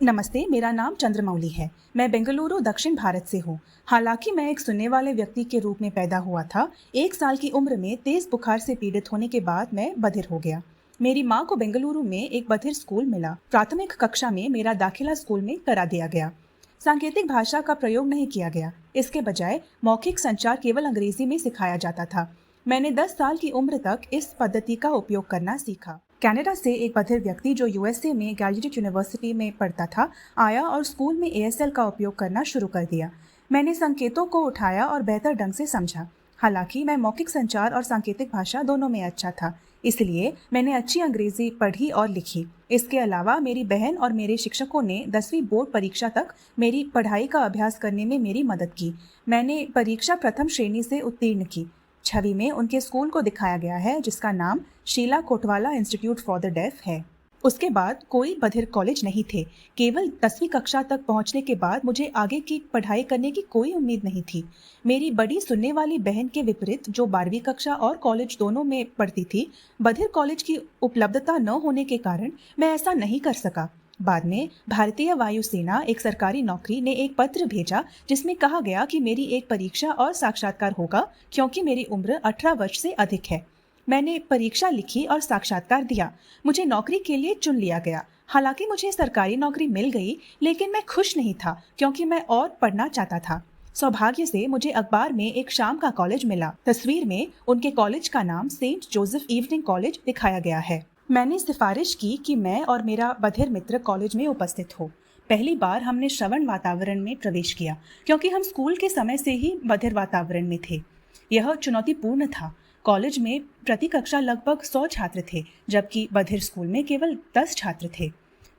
नमस्ते, मेरा नाम चंद्रमौली है। मैं बेंगलुरु दक्षिण भारत से हूँ। हालांकि मैं एक सुनने वाले व्यक्ति के रूप में पैदा हुआ था, 1 साल की उम्र में तेज बुखार से पीड़ित होने के बाद मैं बधिर हो गया। मेरी माँ को बेंगलुरु में एक बधिर स्कूल मिला। प्राथमिक कक्षा में मेरा दाखिला स्कूल में करा दिया गया। सांकेतिक भाषा का प्रयोग नहीं किया गया। इसके बजाय मौखिक संचार केवल अंग्रेजी में सिखाया जाता था। मैंने 10 साल की उम्र तक इस पद्धति का उपयोग करना सीखा। कनाडा से एक बधिर व्यक्ति जो यूएसए में गैलरीट यूनिवर्सिटी में पढ़ता था आया और स्कूल में एएसएल का उपयोग करना शुरू कर दिया। मैंने संकेतों को उठाया और बेहतर ढंग से समझा। हालांकि मैं मौखिक संचार और सांकेतिक भाषा दोनों में अच्छा था, इसलिए मैंने अच्छी अंग्रेजी पढ़ी और लिखी। इसके अलावा मेरी बहन और मेरे शिक्षकों ने 10वीं बोर्ड परीक्षा तक मेरी पढ़ाई का अभ्यास करने में मेरी मदद की। मैंने परीक्षा प्रथम श्रेणी से उत्तीर्ण की। छवि में उनके स्कूल को दिखाया गया है, जिसका नाम Sheela Kotwala institute for the deaf है। उसके बाद कोई बधिर कॉलेज नहीं थे। केवल 10वीं कक्षा तक पहुंचने के बाद मुझे आगे की पढ़ाई करने की कोई उम्मीद नहीं थी। मेरी बड़ी सुनने वाली बहन के विपरीत, जो 12वीं कक्षा और कॉलेज दोनों में पढ़ती थी, बधिर कॉलेज की उपलब्धता न होने के कारण मैं ऐसा नहीं कर सका। बाद में भारतीय वायुसेना एक सरकारी नौकरी ने एक पत्र भेजा जिसमें कहा गया कि मेरी एक परीक्षा और साक्षात्कार होगा, क्योंकि मेरी उम्र 18 वर्ष से अधिक है। मैंने परीक्षा लिखी और साक्षात्कार दिया। मुझे नौकरी के लिए चुन लिया गया। हालांकि मुझे सरकारी नौकरी मिल गई, लेकिन मैं खुश नहीं था, क्योंकि मैं और पढ़ना चाहता था। सौभाग्य से मुझे अखबार में एक शाम का कॉलेज मिला। तस्वीर में उनके कॉलेज का नाम सेंट जोसेफ इवनिंग कॉलेज दिखाया गया है। मैंने सिफारिश की कि मैं और मेरा बधिर मित्र कॉलेज में उपस्थित हो। पहली बार हमने श्रवण वातावरण में प्रवेश किया, क्योंकि हम स्कूल के समय से ही बधिर वातावरण में थे। यह चुनौतीपूर्ण था। कॉलेज में प्रति कक्षा लगभग 100 छात्र थे, जबकि बधिर स्कूल में केवल 10 छात्र थे।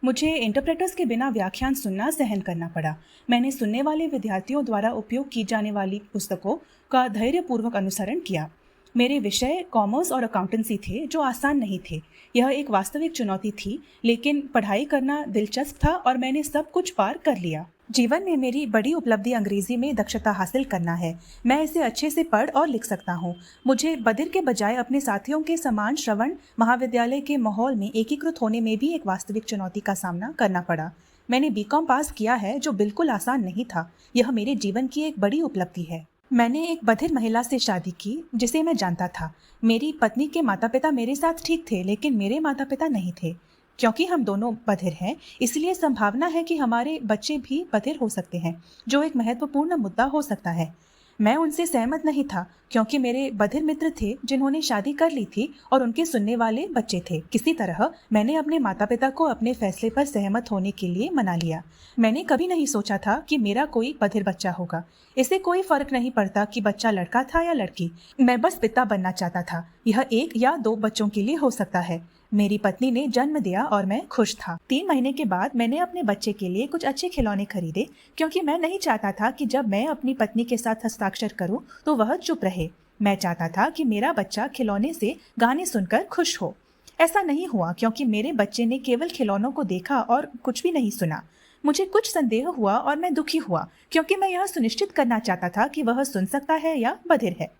मुझे इंटरप्रेटर्स के बिना व्याख्यान सुनना सहन करना पड़ा। मैंने सुनने वाले विद्यार्थियों द्वारा उपयोग की जाने वाली पुस्तकों का धैर्यपूर्वक अनुसरण किया। मेरे विषय कॉमर्स और अकाउंटेंसी थे, जो आसान नहीं थे। यह एक वास्तविक चुनौती थी, लेकिन पढ़ाई करना दिलचस्प था और मैंने सब कुछ पार कर लिया। जीवन में मेरी बड़ी उपलब्धि अंग्रेजी में दक्षता हासिल करना है। मैं इसे अच्छे से पढ़ और लिख सकता हूँ। मुझे बधिर के बजाय अपने साथियों के समान श्रवण महाविद्यालय के माहौल में एकीकृत होने में भी एक वास्तविक चुनौती का सामना करना पड़ा। मैंने बीकॉम पास किया है, जो बिल्कुल आसान नहीं था। यह मेरे जीवन की एक बड़ी उपलब्धि है। मैंने एक बधिर महिला से शादी की, जिसे मैं जानता था। मेरी पत्नी के माता पिता मेरे साथ ठीक थे, लेकिन मेरे माता पिता नहीं थे। क्योंकि हम दोनों बधिर हैं, इसलिए संभावना है कि हमारे बच्चे भी बधिर हो सकते हैं, जो एक महत्वपूर्ण मुद्दा हो सकता है। मैं उनसे सहमत नहीं था, क्योंकि मेरे बधिर मित्र थे जिन्होंने शादी कर ली थी और उनके सुनने वाले बच्चे थे। किसी तरह मैंने अपने माता पिता को अपने फैसले पर सहमत होने के लिए मना लिया। मैंने कभी नहीं सोचा था कि मेरा कोई बधिर बच्चा होगा। इससे कोई फर्क नहीं पड़ता कि बच्चा लड़का था या लड़की। मैं बस पिता बनना चाहता था। यह 1 या 2 बच्चों के लिए हो सकता है। मेरी पत्नी ने जन्म दिया और मैं खुश था। 3 महीने के बाद मैंने अपने बच्चे के लिए कुछ अच्छे खिलौने खरीदे, क्योंकि मैं नहीं चाहता था कि जब मैं अपनी पत्नी के साथ हस्ताक्षर करूं तो वह चुप रहे। मैं चाहता था कि मेरा बच्चा खिलौने से गाने सुनकर खुश हो। ऐसा नहीं हुआ, क्योंकि मेरे बच्चे ने केवल खिलौनों को देखा और कुछ भी नहीं सुना। मुझे कुछ संदेह हुआ और मैं दुखी हुआ, क्योंकि मैं यह सुनिश्चित करना चाहता था कि वह सुन सकता है या बधिर है।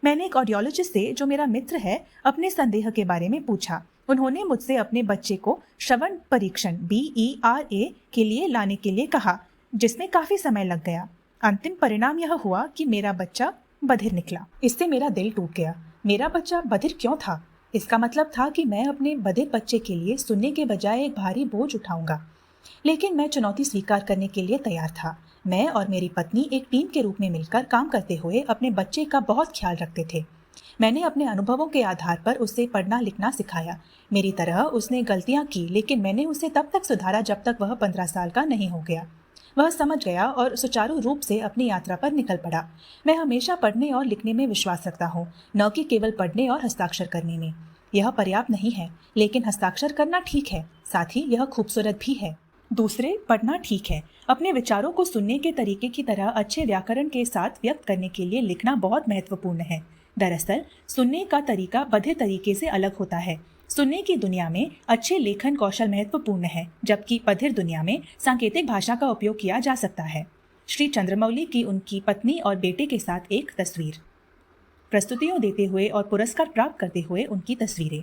मैंने एक ऑडियोलॉजिस्ट से, जो मेरा मित्र है, अपने संदेह के बारे में पूछा। उन्होंने मुझसे अपने बच्चे को श्रवण परीक्षण BERA के लिए लाने के लिए कहा, जिसमें काफी समय लग गया। अंतिम परिणाम यह हुआ कि मेरा बच्चा बधिर निकला। इससे मेरा दिल टूट गया। मेरा बच्चा बधिर क्यों था? इसका मतलब था कि मैं अपने बधिर बच्चे के लिए सुनने के बजाय एक भारी बोझ उठाऊंगा। लेकिन मैं चुनौती स्वीकार करने के लिए तैयार था। मैं और मेरी पत्नी एक टीम के रूप में मिलकर काम करते हुए अपने बच्चे का बहुत ख्याल रखते थे। मैंने अपने अनुभवों के आधार पर उसे पढ़ना लिखना सिखाया। मेरी तरह उसने गलतियां की, लेकिन मैंने उसे तब तक सुधारा जब तक वह 15 साल का नहीं हो गया। वह समझ गया और सुचारू रूप से अपनी यात्रा पर निकल पड़ा। मैं हमेशा पढ़ने और लिखने में विश्वास रखता हूँ, न कि केवल पढ़ने और हस्ताक्षर करने में। यह पर्याप्त नहीं है, लेकिन हस्ताक्षर करना ठीक है। साथ ही यह खूबसूरत भी है। दूसरे, पढ़ना ठीक है। अपने विचारों को सुनने के तरीके की तरह अच्छे व्याकरण के साथ व्यक्त करने के लिए लिखना बहुत महत्वपूर्ण है। दरअसल सुनने का तरीका बधिर तरीके से अलग होता है। सुनने की दुनिया में अच्छे लेखन कौशल महत्वपूर्ण है, जबकि बधिर दुनिया में सांकेतिक भाषा का उपयोग किया जा सकता है। श्री चंद्रमौली की उनकी पत्नी और बेटे के साथ एक तस्वीर। प्रस्तुतियों देते हुए और पुरस्कार प्राप्त करते हुए उनकी तस्वीरें।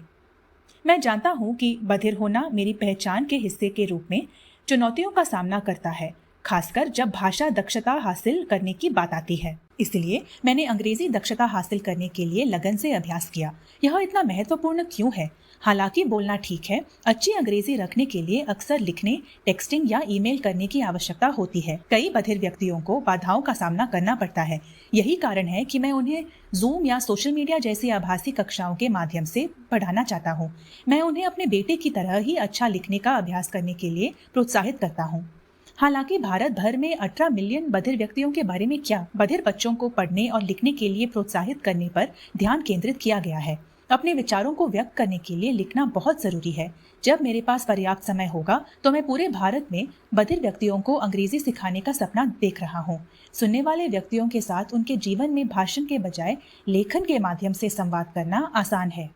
मैं जानता हूँ कि बधिर होना मेरी पहचान के हिस्से के रूप में चुनौतियों का सामना करता है, खासकर जब भाषा दक्षता हासिल करने की बात आती है। इसलिए मैंने अंग्रेजी दक्षता हासिल करने के लिए लगन से अभ्यास किया। यह इतना महत्वपूर्ण क्यों है? हालांकि बोलना ठीक है, अच्छी अंग्रेजी रखने के लिए अक्सर लिखने, टेक्सटिंग या ईमेल करने की आवश्यकता होती है। कई बधिर व्यक्तियों को बाधाओं का सामना करना पड़ता है। यही कारण है कि मैं उन्हें जूम या सोशल मीडिया जैसी आभासी कक्षाओं के माध्यम से पढ़ाना चाहता हूँ। मैं उन्हें अपने बेटे की तरह ही अच्छा लिखने का अभ्यास करने के लिए प्रोत्साहित करता हूँ। हालांकि भारत भर में 18 मिलियन बधिर व्यक्तियों के बारे में क्या? बधिर बच्चों को पढ़ने और लिखने के लिए प्रोत्साहित करने पर ध्यान केंद्रित किया गया है। अपने विचारों को व्यक्त करने के लिए लिखना बहुत जरूरी है। जब मेरे पास पर्याप्त समय होगा तो मैं पूरे भारत में बधिर व्यक्तियों को अंग्रेजी सिखाने का सपना देख रहा हूँ। सुनने वाले व्यक्तियों के साथ उनके जीवन में भाषण के बजाय लेखन के माध्यम से संवाद करना आसान है।